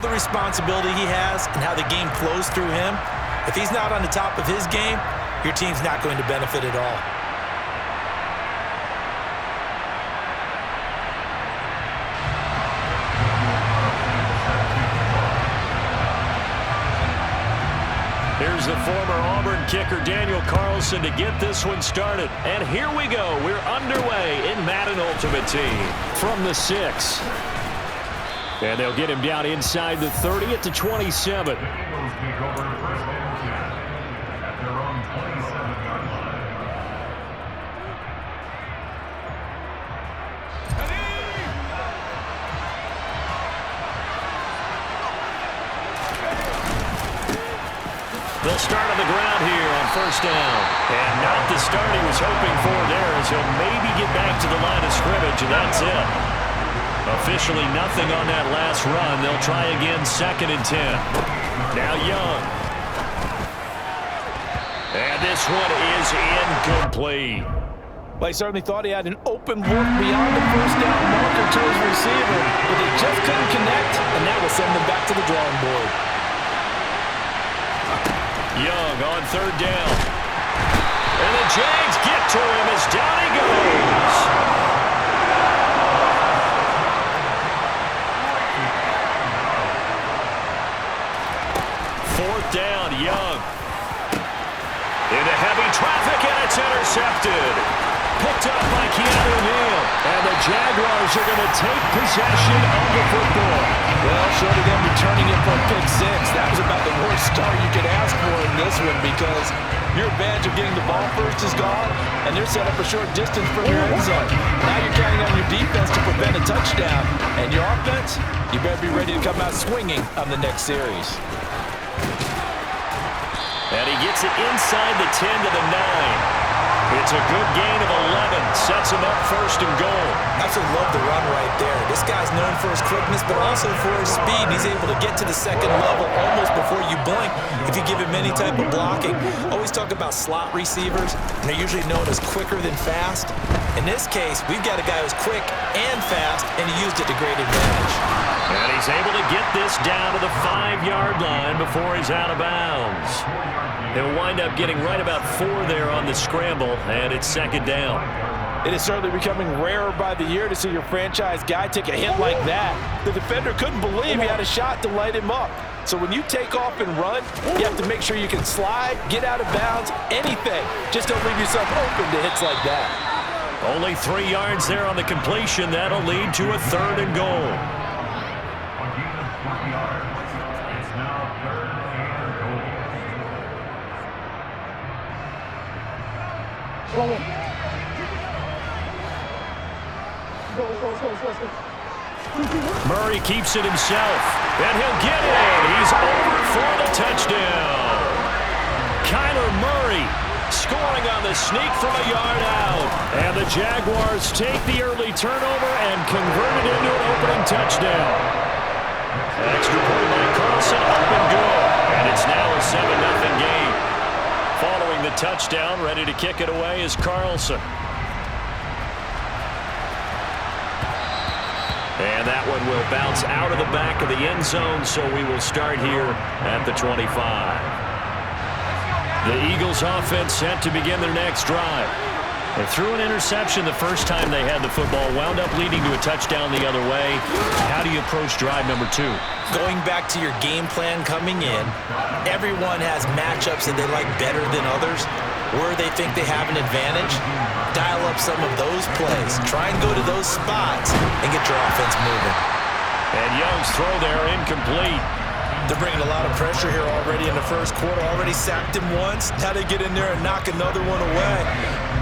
The responsibility he has and how the game flows through him, if he's not on the top of his game, your team's not going to benefit at all. Here's the former Auburn kicker, Daniel Carlson, to get this one started. And here we go. We're underway in Madden Ultimate Team from the 6. And they'll get him down inside the 30 at the 27. They'll start on the ground here on first down. And not the start he was hoping for there, as he'll maybe get back to the line of scrimmage, and that's it. Officially nothing on that last run. They'll try again, 2nd and 10. Now Young. And this one is incomplete. Well, he certainly thought he had an open look beyond the first down marker to his receiver, but they just couldn't connect, and that will send them back to the drawing board. Young on 3rd down. And the Jags get to him as down he goes. Fourth down, Young. Into heavy traffic, and it's intercepted. Picked up by Keanu Neal. And the Jaguars are going to take possession of the football. Well, short of them returning it for a pick 6, that was about the worst start you could ask for in this one, because your advantage of getting the ball first is gone, and they're set up a short distance from your end zone. Now you're counting on your defense to prevent a touchdown, and your offense, you better be ready to come out swinging on the next series. And he gets it inside the 10 to the 9. It's a good gain of 11. Sets him up 1st and goal. Absolutely love the run right there. This guy's known for his quickness, but also for his speed. He's able to get to the 2nd level almost before you blink if you give him any type of blocking. Always talk about slot receivers, and they're usually known as quicker than fast. In this case, we've got a guy who's quick and fast, and he used it to great advantage. And he's able to get this down to the 5-yard line before he's out of bounds. He'll wind up getting right about 4 there on the scramble, and it's 2nd down. It is certainly becoming rarer by the year to see your franchise guy take a hit like that. The defender couldn't believe he had a shot to light him up. So when you take off and run, you have to make sure you can slide, get out of bounds, anything. Just don't leave yourself open to hits like that. Only 3 yards there on the completion. That'll lead to a 3rd and goal. Murray keeps it himself, and he'll get it. He's over for the touchdown. Kyler Murray scoring on the sneak from a yard out. And the Jaguars take the early turnover and convert it into an opening touchdown. Extra point by Carlson, up and good. And it's now a 7-0 game. Following the touchdown, ready to kick it away is Carlson. And that one will bounce out of the back of the end zone, so we will start here at the 25. The Eagles offense set to begin their next drive. They threw an interception the first time they had the football, wound up leading to a touchdown the other way. How do you approach drive number 2? Going back to your game plan coming in, everyone has matchups that they like better than others, where they think they have an advantage. Dial up some of those plays. Try and go to those spots and get your offense moving. And Young's throw there incomplete. They're bringing a lot of pressure here already in the first quarter. Already sacked him once. Now they get in there and knock another one away.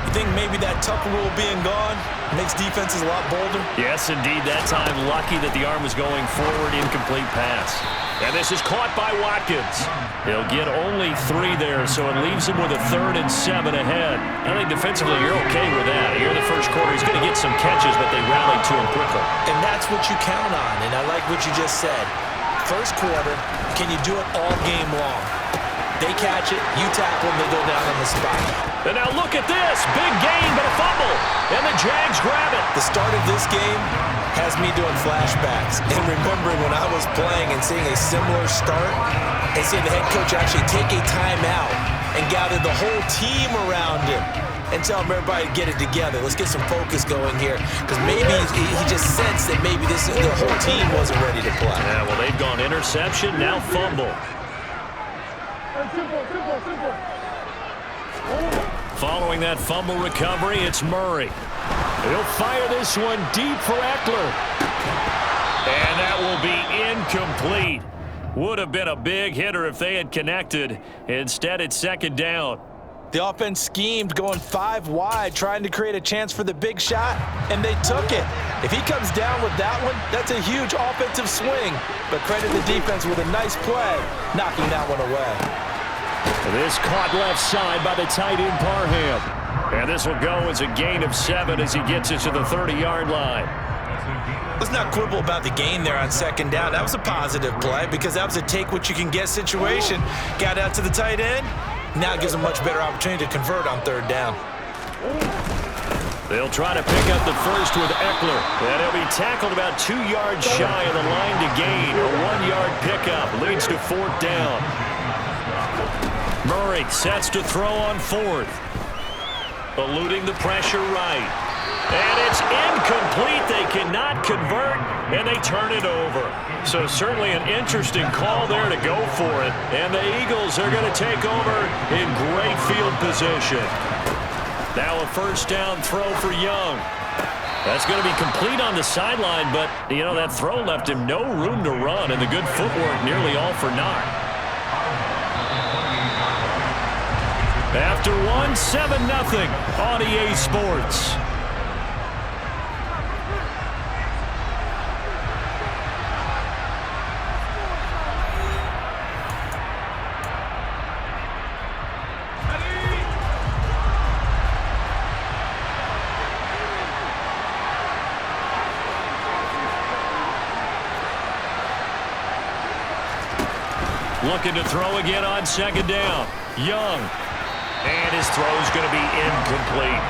You think maybe that Tucker rule being gone makes defenses a lot bolder? Yes, indeed. That time lucky that the arm was going forward. Incomplete pass. And this is caught by Watkins. He'll get only 3 there, so it leaves him with a 3rd and 7 ahead. I think defensively you're okay with that. Here in the first quarter, he's going to get some catches, but they rallied to him quickly. And that's what you count on, and I like what you just said. First quarter, can you do it all game long? They catch it, you tackle them, they go down on the spot. And now look at this. Big gain, but a fumble. And the Jags grab it. The start of this game, has me doing flashbacks and remembering when I was playing and seeing a similar start and seeing the head coach actually take a timeout and gather the whole team around him and tell him everybody to get it together. Let's get some focus going here, because maybe he just sensed that maybe the whole team wasn't ready to play. Yeah, well, they've gone interception, now fumble. Following that fumble recovery, it's Murray. He'll fire this one deep for Eckler. And that will be incomplete. Would have been a big hitter if they had connected. Instead, it's second down. The offense schemed, going 5 wide, trying to create a chance for the big shot, and they took it. If he comes down with that one, that's a huge offensive swing. But credit the defense with a nice play, knocking that one away. This caught left side by the tight end Parham. And this will go as a gain of 7 as he gets it to the 30-yard line. Let's not quibble about the gain there on second down. That was a positive play because that was a take-what-you-can-get situation. Got out to the tight end. Now it gives them a much better opportunity to convert on third down. They'll try to pick up the first with Eckler. And he'll be tackled about 2 yards shy of the line to gain. A 1-yard pickup leads to fourth down. Murray sets to throw on fourth. Eluding the pressure right. And it's incomplete. They cannot convert, and they turn it over. So certainly an interesting call there to go for it. And the Eagles are going to take over in great field position. Now a first down throw for Young. That's going to be complete on the sideline, but, you know, that throw left him no room to run, and the good footwork nearly all for naught. After one, 7-0 on EA Sports. Looking to throw again on second down. Young. And his throw's going to be incomplete.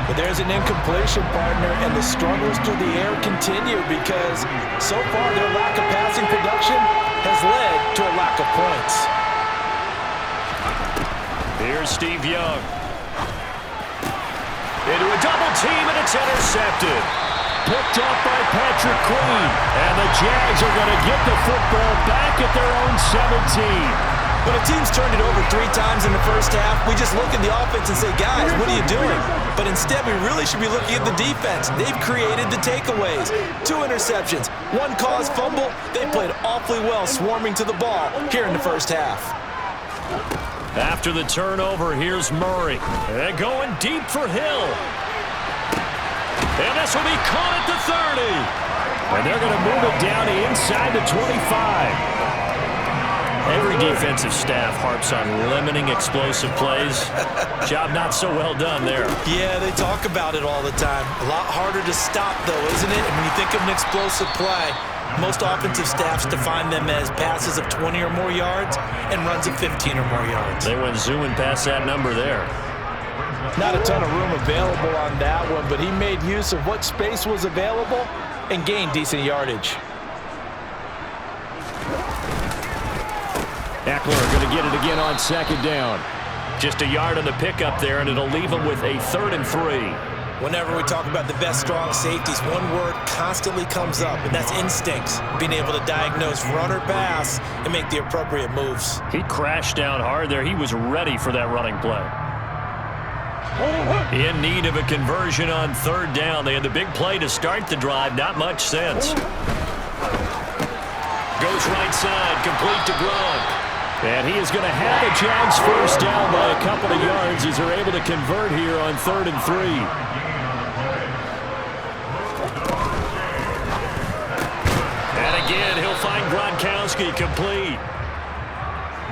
But there's an incompletion, partner, and the struggles through the air continue because so far their lack of passing production has led to a lack of points. Here's Steve Young. Into a double team, and it's intercepted. Picked up by Patrick Queen. And the Jags are going to get the football back at their own 17. When a team's turned it over 3 times in the first half, we just look at the offense and say, guys, what are you doing? But instead, we really should be looking at the defense. They've created the takeaways. 2 interceptions, 1 caused fumble. They played awfully well swarming to the ball here in the first half. After the turnover, here's Murray. And going deep for Hill. And this will be caught at the 30. And they're going to move it down inside the 25. Every defensive staff harps on limiting explosive plays. Job not so well done there. Yeah, they talk about it all the time. A lot harder to stop, though, isn't it? And when you think of an explosive play, most offensive staffs define them as passes of 20 or more yards and runs of 15 or more yards. They went zooming past that number there. Not a ton of room available on that one, but he made use of what space was available and gained decent yardage. Eckler going to get it again on second down. Just a yard on the pickup there, and it'll leave him with a 3rd and 3. Whenever we talk about the best strong safeties, one word constantly comes up, and that's instincts. Being able to diagnose run or pass and make the appropriate moves. He crashed down hard there. He was ready for that running play. In need of a conversion on 3rd down. They had the big play to start the drive. Not much sense. Goes right side, complete to Gronk. And he is going to have the Jags first down by a couple of yards as they're able to convert here on 3rd and 3. And again, he'll find Gronkowski complete.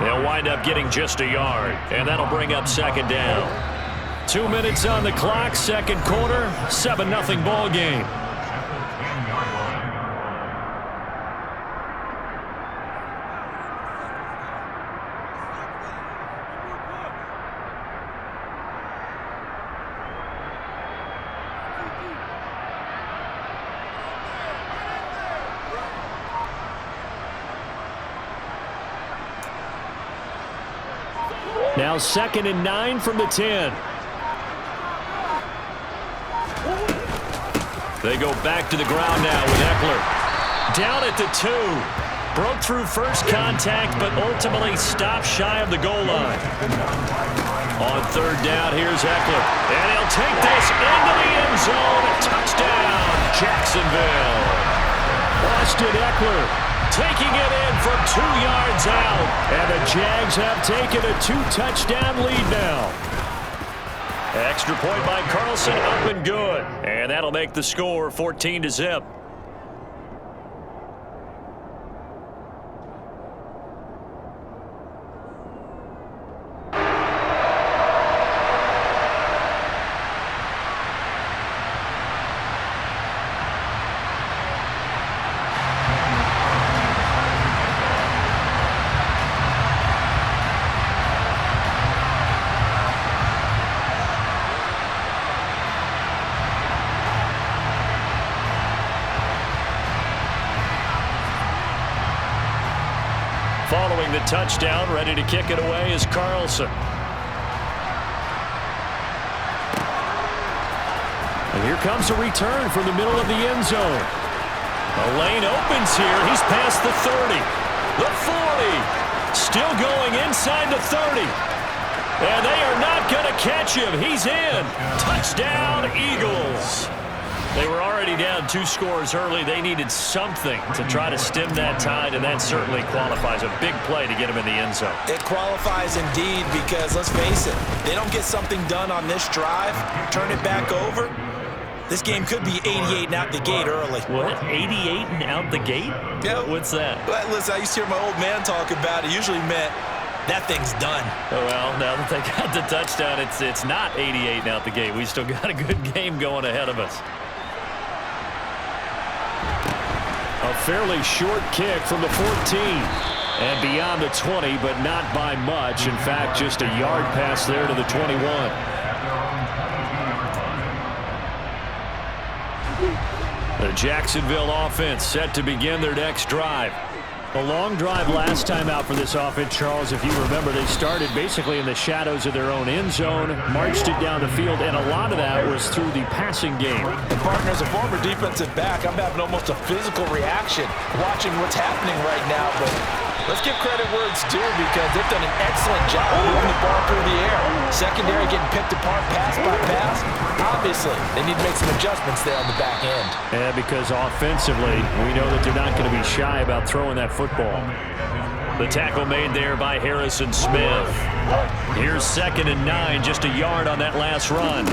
They'll wind up getting just a yard, and that'll bring up second down. 2 minutes on the clock, second quarter, 7-0 ball game. Now 2nd and 9 from the 10. They go back to the ground now with Eckler. Down at the 2. Broke through first contact, but ultimately stopped shy of the goal line. On 3rd down, here's Eckler. And he'll take this into the end zone. Touchdown, Jacksonville. Austin Eckler taking it in from 2 yards out. And the Jags have taken a 2-touchdown lead now. Extra point by Carlson, up and good. And that'll make the score 14-0. Following the touchdown, ready to kick it away is Carlson. And here comes a return from the middle of the end zone. A lane opens here. He's past the 30. The 40. Still going inside the 30. And they are not going to catch him. He's in. Touchdown, Eagles. They were already down 2 scores early. They needed something to try to stem that tide, and that certainly qualifies. A big play to get him in the end zone. It qualifies indeed because, let's face it, they don't get something done on this drive, turn it back over, this game could be 88 and out the gate early. What? 88 and out the gate? Yeah. What's that? Well, listen, I used to hear my old man talk about it. Usually meant that thing's done. Oh, well, now that they got the touchdown, it's not 88 and out the gate. We still got a good game going ahead of us. A fairly short kick from the 14. And beyond the 20, but not by much. In fact, just a yard pass there to the 21. The Jacksonville offense set to begin their next drive. A long drive last time out for this offense, Charles. If you remember, they started basically in the shadows of their own end zone, marched it down the field, and a lot of that was through the passing game. And partner, as a former defensive back, I'm having almost a physical reaction watching what's happening right now. But let's give credit where it's due because they've done an excellent job moving the ball through the air. Secondary getting picked apart pass by pass. Obviously, they need to make some adjustments there on the back end. Yeah, because offensively, we know that they're not going to be shy about throwing that football. The tackle made there by Harrison Smith. Here's 2nd and 9, just a yard on that last run.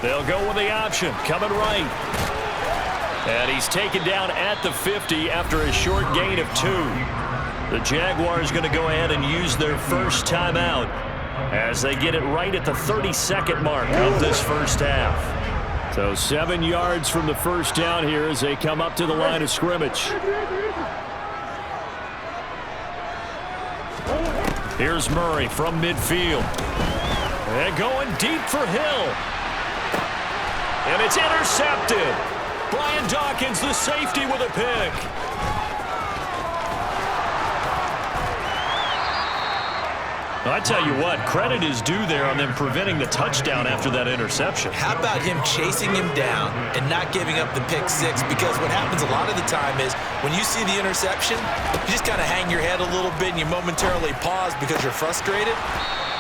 They'll go with the option, coming right. And he's taken down at the 50 after a short gain of 2. The Jaguars going to go ahead and use their first timeout as they get it right at the 32nd mark of this first half. So 7 yards from the first down here as they come up to the line of scrimmage. Here's Murray from midfield. And going deep for Hill. And it's intercepted. Brian Dawkins, the safety, with a pick. I tell you what, credit is due there on them preventing the touchdown after that interception. How about him chasing him down and not giving up the pick 6? Because what happens a lot of the time is when you see the interception, you just kind of hang your head a little bit and you momentarily pause because you're frustrated.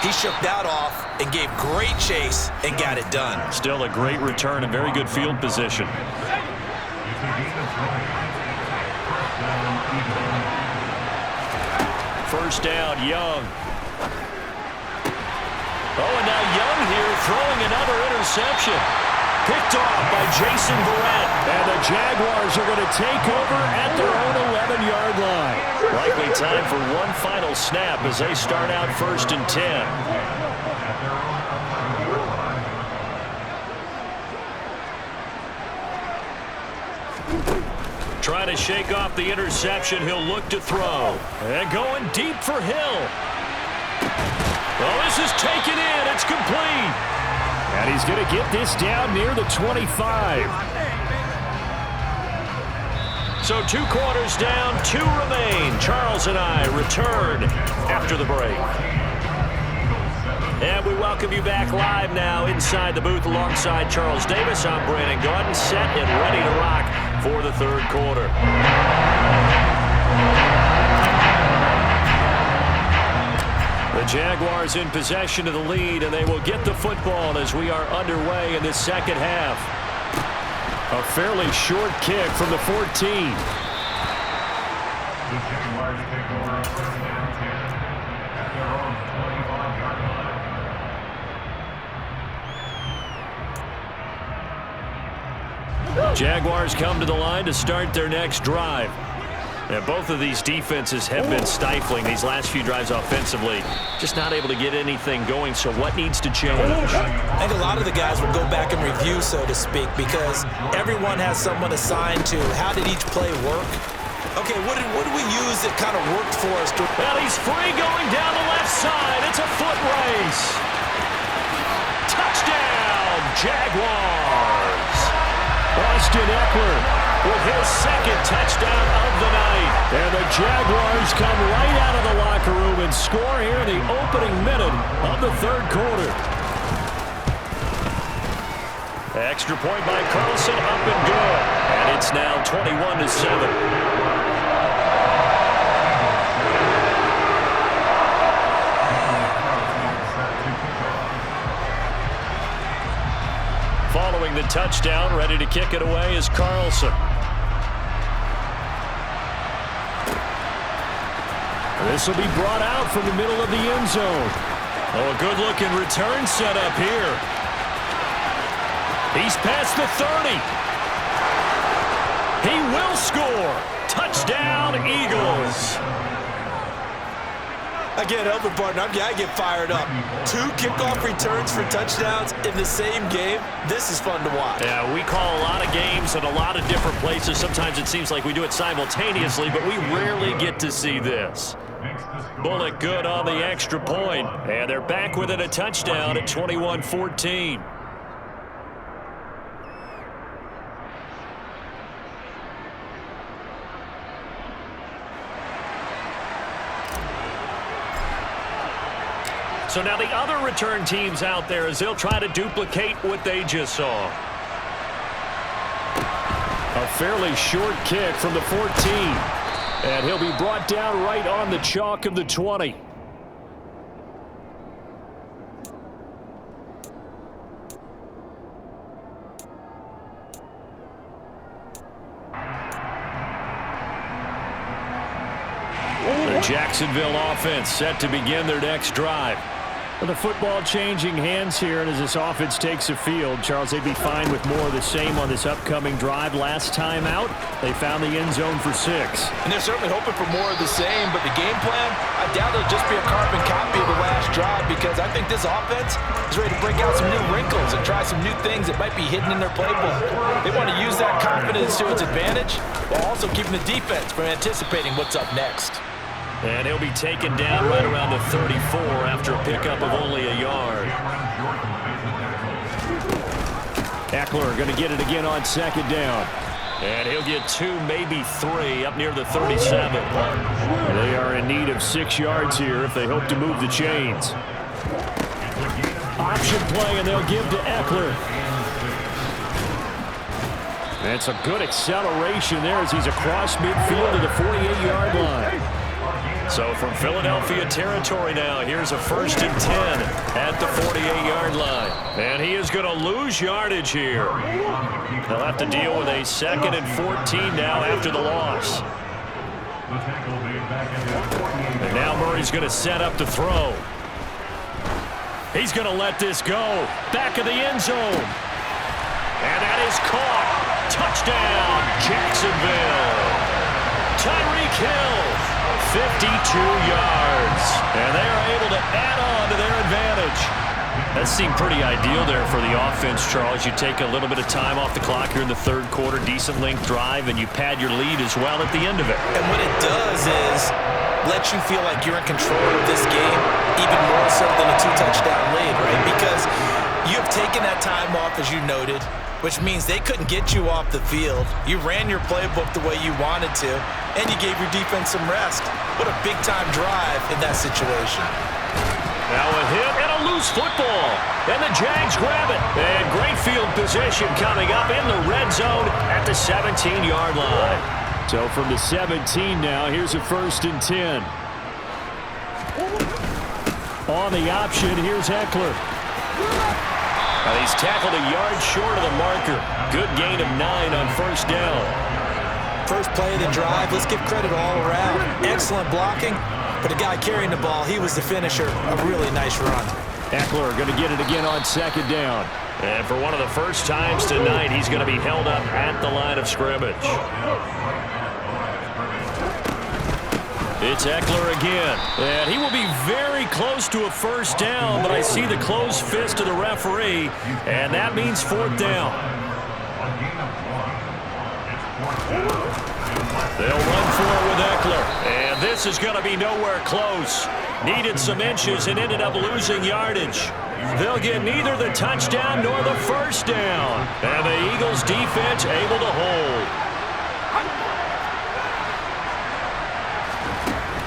He shook that off and gave great chase and got it done. Still a great return and very good field position. First down, Young. Oh, and now Young here throwing another interception. Picked off by Jason Verrett. And the Jaguars are going to take over at their own 11-yard line. Likely time for one final snap as they start out 1st and 10. Trying to shake off the interception. He'll look to throw. And going deep for Hill. Well, this is taken in. It's complete. And he's going to get this down near the 25. So 2 quarters down, 2 remain. Charles and I return after the break. And we welcome you back live now inside the booth alongside Charles Davis. I'm Brandon Gaudin, set and ready to rock for the third quarter. The Jaguars in possession of the lead, and they will get the football as we are underway in this second half. A fairly short kick from the 14. The Jaguars take over first down 10 at their own 25-yard line. Jaguars come to the line to start their next drive. And both of these defenses have been stifling these last few drives offensively. Just not able to get anything going, so what needs to change? I think a lot of the guys will go back and review, so to speak, because everyone has someone assigned to how did each play work. Okay, what did we use that kind of worked for us? Well, he's free going down the left side. It's a foot race. Touchdown, Jaguars. Austin Ekeler with his second touchdown of the night. And the Jaguars come right out of the locker room and score here in the opening minute of the third quarter. Extra point by Carlson, up and good. And it's now 21-7. Following the touchdown, ready to kick it away is Carlson. This will be brought out from the middle of the end zone. Oh, a good-looking return set up here. He's past the 30. He will score. Touchdown, Eagles. I can't help it, partner. I get fired up. 2 kickoff returns for touchdowns in the same game. This is fun to watch. Yeah, we call a lot of games in a lot of different places. Sometimes it seems like we do it simultaneously, but we rarely get to see this. Bullock good on the extra point. And they're back within a touchdown at 21-14. So now the other return teams out there as they'll try to duplicate what they just saw. A fairly short kick from the 14. And he'll be brought down right on the chalk of the 20. The Jacksonville offense set to begin their next drive. With the football changing hands here, and as this offense takes the field, Charles, they'd be fine with more of the same on this upcoming drive. Last time out, they found the end zone for 6. And they're certainly hoping for more of the same, but the game plan, I doubt it'll just be a carbon copy of the last drive, because I think this offense is ready to break out some new wrinkles and try some new things that might be hidden in their playbook. They want to use that confidence to its advantage, while also keeping the defense from anticipating what's up next. And he'll be taken down right around the 34 after a pickup of only a yard. Ekeler going to get it again on second down. And he'll get 2, maybe 3, up near the 37. They are in need of 6 yards here if they hope to move the chains. Option play, and they'll give to Ekeler. That's a good acceleration there as he's across midfield to the 48-yard line. So from Philadelphia territory now, here's a 1st and 10 at the 48-yard line. And he is going to lose yardage here. They'll have to deal with a 2nd and 14 now after the loss. And now Murray's going to set up to throw. He's going to let this go. Back of the end zone. And that is caught. Touchdown, Jacksonville. Tyreek Hill. 52 yards. And they are able to add on to their advantage. That seemed pretty ideal there for the offense, Charles. You take a little bit of time off the clock here in the third quarter, decent length drive, and you pad your lead as well at the end of it. And what it does is let you feel like you're in control of this game, even more so than a 2-touchdown lead, right? Because You have taken that time off, as you noted, which means they couldn't get you off the field. You ran your playbook the way you wanted to, and you gave your defense some rest. What a big-time drive in that situation. Now a hit and a loose football. And the Jags grab it. And great field position coming up in the red zone at the 17-yard line. So from the 17 now, here's a 1st and 10. On the option, here's Eckler. Now he's tackled a yard short of the marker. Good gain of 9 on 1st down. First play of the drive, let's give credit all around. Excellent blocking, but the guy carrying the ball, he was the finisher. A really nice run. Eckler going to get it again on 2nd down. And for one of the first times tonight, he's going to be held up at the line of scrimmage. It's Eckler again. And he will be very close to a 1st down, but I see the closed fist of the referee, and that means 4th down. They'll run for it with Eckler. And this is going to be nowhere close. Needed some inches and ended up losing yardage. They'll get neither the touchdown nor the 1st down. And the Eagles defense able to hold.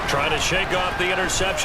Trying to shake off the interception.